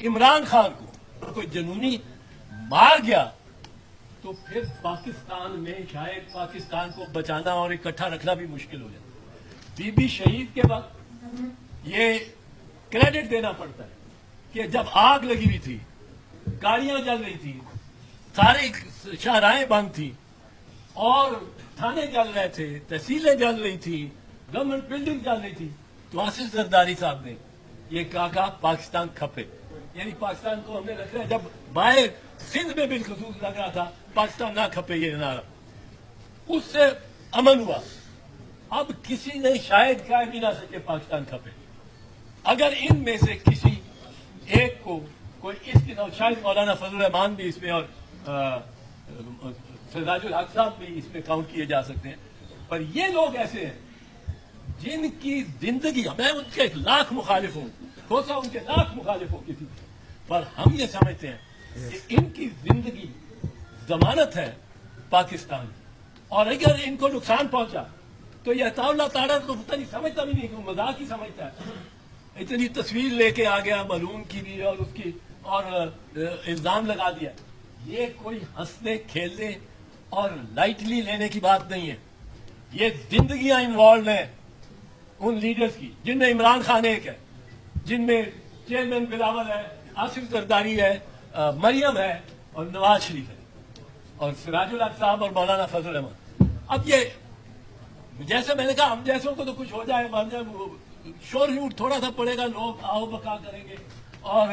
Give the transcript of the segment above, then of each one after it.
इमरान खान को कोई जनूनी मार गया तो फिर पाकिस्तान में शायद पाकिस्तान को बचाना और इकट्ठा रखना भी मुश्किल हो जाए। बीबी शहीद के वक्त ये क्रेडिट देना पड़ता है कि जब आग लगी हुई थी, गाड़ियां जल रही थी, सारे शाहराहें बंद थी और थाने जल रहे थे, तहसीलें जल रही थी, गवर्नमेंट बिल्डिंग जल रही थी, तो आसिफ जरदारी साहब ने ये कहा पाकिस्तान खपे, यानी पाकिस्तान को हमने रख रहा है। जब बाहर सिंध में बिलखसूस लग रहा था पाकिस्तान ना खपे ये नारा, उससे अमन हुआ। अब किसी ने शायद कह भी ना सके पाकिस्तान खपे। अगर इनमें से किसी एक को कोई इसकी, शायद मौलाना फजल रहमान भी इसमें और सिराजुल हक साहब भी इसमें काउंट किए जा सकते हैं, पर ये लोग ऐसे हैं जिनकी जिंदगी, मैं उनके लाख मुखालिफ हूं, हो सा उनके लाख मुखालिफ हो किसी, पर हम ये समझते हैं कि इनकी जिंदगी जमानत है पाकिस्तान की, और अगर इनको नुकसान पहुंचा तो ये अताउल्लाह तारा तो पता नहीं, समझता भी नहीं, मजाक ही समझता है। इतनी तस्वीर लेके आ गया मलून की भी और उसकी, और इल्जाम लगा दिया। ये कोई हंसने खेलने और लाइटली लेने की बात नहीं है। ये जिंदगियां इन्वॉल्व हैं उन लीडर्स की, जिनमें इमरान खान एक है, जिनमें चेयरमैन बिलावल है, आसिफ जरदारी है, मरियम है और नवाज शरीफ है और सिराजुल हक साहब और मौलाना फजल रहमान। अब ये जैसे मैंने कहा, हम जैसों को तो कुछ हो जाए, मान जाए, शोर शूट थोड़ा सा पड़ेगा, लोग आओ बका करेंगे और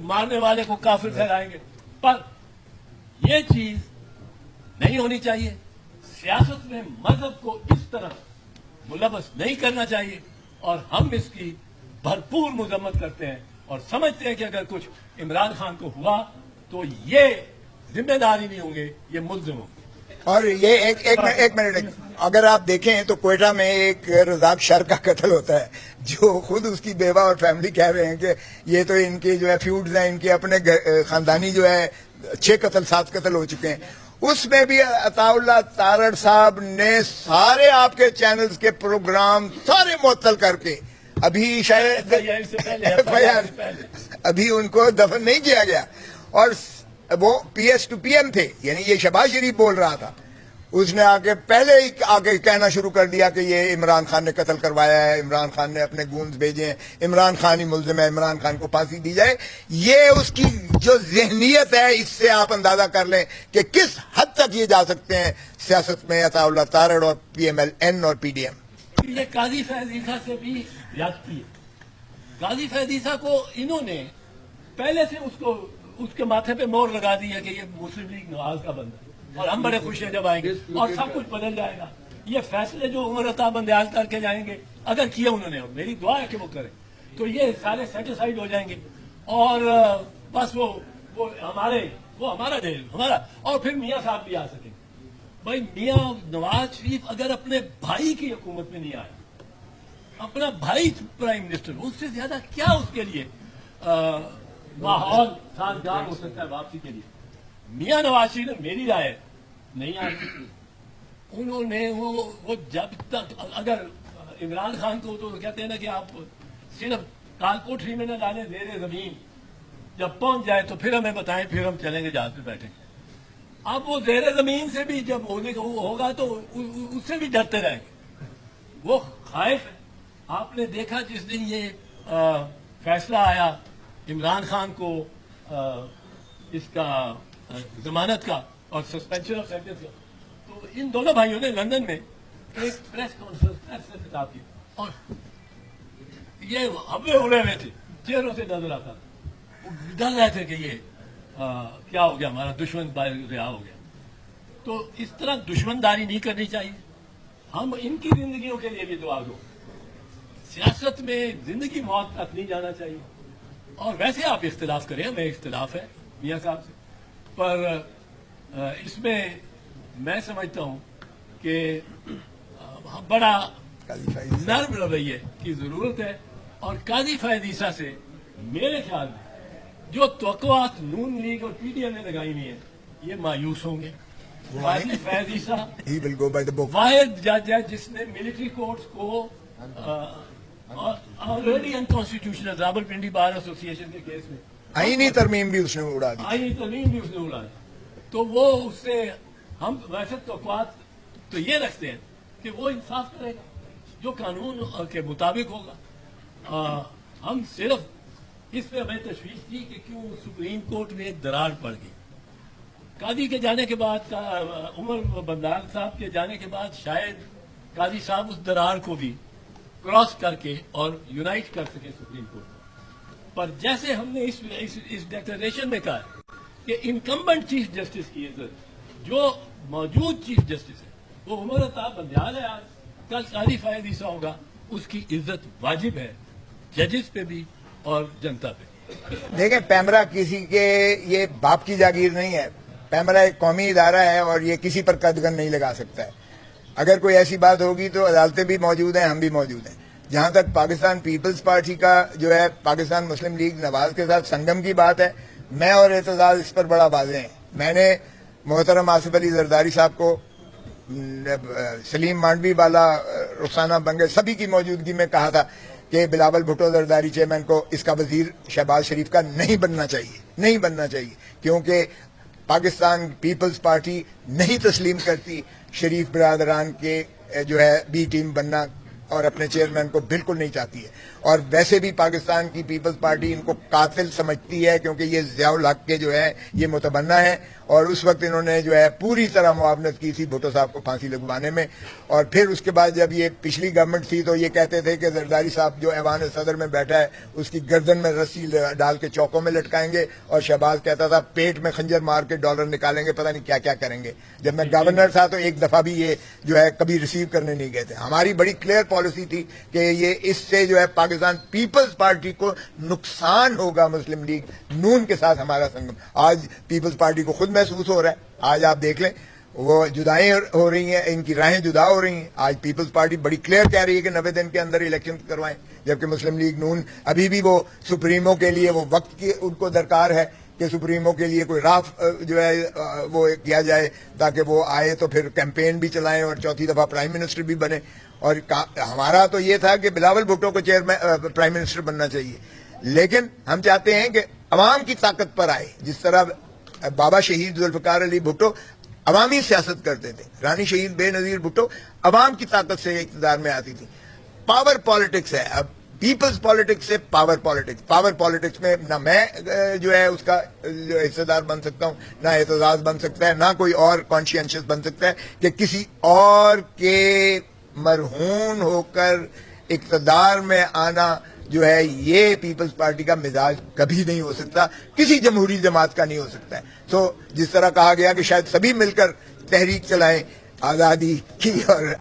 मारने वाले को काफिर ठहराएंगे, पर यह चीज नहीं होनी चाहिए। सियासत में मजहब को इस तरह मुलव्वस नहीं करना चाहिए और हम इसकी भरपूर मजम्मत करते हैं और समझते हैं कि अगर कुछ इमरान खान को हुआ तो ये जिम्मेदारी नहीं होंगे, ये मुल्जिम होंगे। और ये एक मिनट, अगर आप देखें तो कोयटा में एक रज़ाक शर का कत्ल होता है, जो खुद उसकी बेवा और फैमिली कह रहे हैं कि ये तो इनके जो है फ्यूड्स हैं, इनके अपने खानदानी जो है 6 कत्ल 7 कत्ल हो चुके हैं। उसमें भी अताउल्लाह तारड़ साहब ने सारे आपके चैनल्स के प्रोग्राम सारे मुअत्तल करके, अभी शायद अभी उनको दफन नहीं किया गया, और वो PS to PM थे, यानी ये शहबाज शरीफ बोल रहा था, उसने आके पहले ही आके कहना शुरू कर दिया कि ये इमरान खान ने कत्ल करवाया है, इमरान खान ने अपने गूंज भेजे हैं, इमरान खान ही मुल्जिम है, इमरान खान को फांसी दी जाए। ये उसकी जो जहनियत है, इससे आप अंदाजा कर लें कि किस हद तक ये जा सकते हैं सियासत में अताउल्लाह तारड़ और PMLN और PDM। ये काजी फैज ईसा से भी जाती है। काजी फैज ईसा को इन्होंने पहले से उसके माथे पे मोहर लगा दी है कि ये मुस्लिम लीग नवाज का बंदा है और हम बड़े खुश हैं जब आएंगे और सब कुछ बदल जाएगा। ये फैसले जो उमर अता बंदयाल करके जाएंगे, अगर किया उन्होंने, और मेरी दुआ है कि वो करें, तो ये सारे सेटिस्फाइड हो जाएंगे और बस वो हमारा दे हमारा, और फिर मियाँ साहब भी आ सकेंगे। भाई मियाँ नवाज शरीफ अगर अपने भाई की हुकूमत में नहीं आया, अपना भाई प्राइम मिनिस्टर, उससे ज्यादा क्या उसके लिए माहौल साजगार हो सकता है वापसी के लिए। मियां नवाज शरीफ ने, मेरी राय नहीं आती, उन्होंने वो जब तक, अगर इमरान खान को तो कहते हैं ना कि आप सिर्फ कालकोठरी में न डालें, जेर जमीन जब पहुंच जाए तो फिर हमें बताएं, फिर हम चलेंगे जहाज पे बैठेंगे। अब वो जेर जमीन से भी जब होने का होगा तो उससे भी डरते रहेंगे, वो खाइफ है। आपने देखा जिस दिन ये फैसला आया इमरान खान को इसका जमानत का और सस्पेंशन ऑफ सेंटेंस का, तो इन दोनों भाइयों ने लंदन में एक प्रेस कॉन्फ्रेंस से खिताब किया और ये हवे उड़े हुए थे, चेहरों से नजर आता था, वो डर रहे थे कि ये क्या हो गया, हमारा दुश्मन रिहा हो गया। तो इस तरह दुश्मनदारी नहीं करनी चाहिए। हम इनकी जिंदगियों के लिए भी दुआ दो। सियासत में जिंदगी मौत तक नहीं जाना चाहिए। और वैसे आप इख्तिलाफ करें, हमें इख्तिलाफ है मियाँ साहब से, पर इसमें मैं समझता हूँ कि बड़ा नर्म रवैये की जरूरत है। और काजी फैज ईसा से मेरे ख्याल में जो तवक्कुआत नून लीग और PDM ने लगाई हुई है, ये मायूस होंगे। काजी फैज ईसा वाहिद जज है जिसने मिलिट्री कोर्ट्स को already unconstitutional Rawalpindi bar association के केस में आईनी तरमीम भी उसने उड़ा दी। आईनी तरमीम भी उसने उड़ा दी। तो वो उससे हम वैसे तौक़ुआत तो ये रखते हैं कि वो इंसाफ करेगा जो कानून के मुताबिक होगा। हम सिर्फ इस पे हमें तशवीश थी कि क्यों सुप्रीम कोर्ट में एक दरार पड़ गई। कादी के जाने के बाद, उमर बंदाल साहब के जाने के बाद शायद कादी साहब उस दरार को भी क्रॉस करके और यूनाइट कर सके सुप्रीम कोर्ट को। पर जैसे हमने इस डिक्लेरेशन में कहा कि इनकम्बेंट चीफ जस्टिस की इज्जत, जो मौजूद चीफ जस्टिस है वो उमर अता बंदियाल है, आज कल कादी फ़ायद ईसा होगा, उसकी इज्जत वाजिब है जजेस पे भी और जनता पे। देखें, पैमरा किसी के ये बाप की जागीर नहीं है। पैमरा एक कौमी इदारा है और ये किसी पर कदगन नहीं लगा सकता है। अगर कोई ऐसी बात होगी तो अदालतें भी मौजूद हैं, हम भी मौजूद हैं। जहां तक पाकिस्तान पीपल्स पार्टी का जो है पाकिस्तान मुस्लिम लीग नवाज के साथ संगम की बात है, मैं और एतजाज इस पर बड़ा वाज़ेह हैं। मैंने मोहतरम आसिफ अली जरदारी साहब को, सलीम मांडवी वाला, रुखसाना बंगे, सभी की मौजूदगी में कहा था कि बिलावल भुट्टो जरदारी चेयरमैन को इसका वजीर शहबाज शरीफ का नहीं बनना चाहिए, क्योंकि पाकिस्तान पीपल्स पार्टी नहीं तस्लीम करती शरीफ बिरादरान के जो है बी टीम बनना, और अपने चेयरमैन को बिल्कुल नहीं चाहती है। और वैसे भी पाकिस्तान की पीपल्स पार्टी इनको कातिल समझती है, क्योंकि ये ज़ियाउल हक के जो है ये मुतबन्ना है, और उस वक्त इन्होंने जो है पूरी तरह मुआवनत की थी भुट्टो साहब को फांसी लगवाने में। और फिर उसके बाद जब ये पिछली गवर्नमेंट थी तो ये कहते थे कि जरदारी साहब जो ऐवान सदर में बैठा है उसकी गर्दन में रस्सी डाल के चौकों में लटकाएंगे, और शहबाज कहता था पेट में खंजर मार के डॉलर निकालेंगे, पता नहीं क्या क्या करेंगे। जब मैं गवर्नर था तो एक दफा भी ये जो है कभी रिसीव करने नहीं गए थे। हमारी बड़ी क्लियर पॉलिसी थी कि ये इससे जो है पाकिस्तान पीपल्स पार्टी को नुकसान होगा। मुस्लिम लीग नून के साथ हमारा संगम आज पीपल्स पार्टी को खुद महसूस हो रहा है। आज आप देख लें, वो जुदाई हो रही हैं, इनकी राहें जुदा हो रही हैं। आज पीपल्स पार्टी बड़ी क्लियर कह रही है कि 90 दिन के अंदर इलेक्शन करवाएं, जबकि मुस्लिम लीग नून अभी भी वो सुप्रीमो के लिए वो वक्त की उनको दरकार है कि सुप्रीमो के लिए कोई राफ जो है वो किया जाए, ताकि वो आए तो फिर कैंपेन भी चलाएं और चौथी दफा प्राइम मिनिस्टर भी बने। और हमारा तो ये था कि बिलावल भुट्टो को चेयरमैन प्राइम मिनिस्टर बनना चाहिए, लेकिन हम चाहते हैं कि अवाम की ताकत पर आए। जिस तरह बाबा शहीद जुल्फकार अली भुट्टो अवामी सियासत करते थे, रानी शहीद बेनजीर भुट्टो अवाम की ताकत से इक़्तिदार में आती थी। पावर पॉलिटिक्स है अब, पीपल्स पॉलिटिक्स से पावर पॉलिटिक्स में ना मैं जो है उसका हिस्सेदार बन सकता हूं, ना एतजाज बन सकता है, ना कोई और कॉन्शियंशियस बन सकता है कि किसी और के मरहून होकर इक़्तिदार में आना जो है ये पीपल्स पार्टी का मिजाज कभी नहीं हो सकता, किसी जमहूरी जमात का नहीं हो सकता है। तो जिस तरह कहा गया कि शायद सभी मिलकर तहरीक चलाएं आज़ादी की और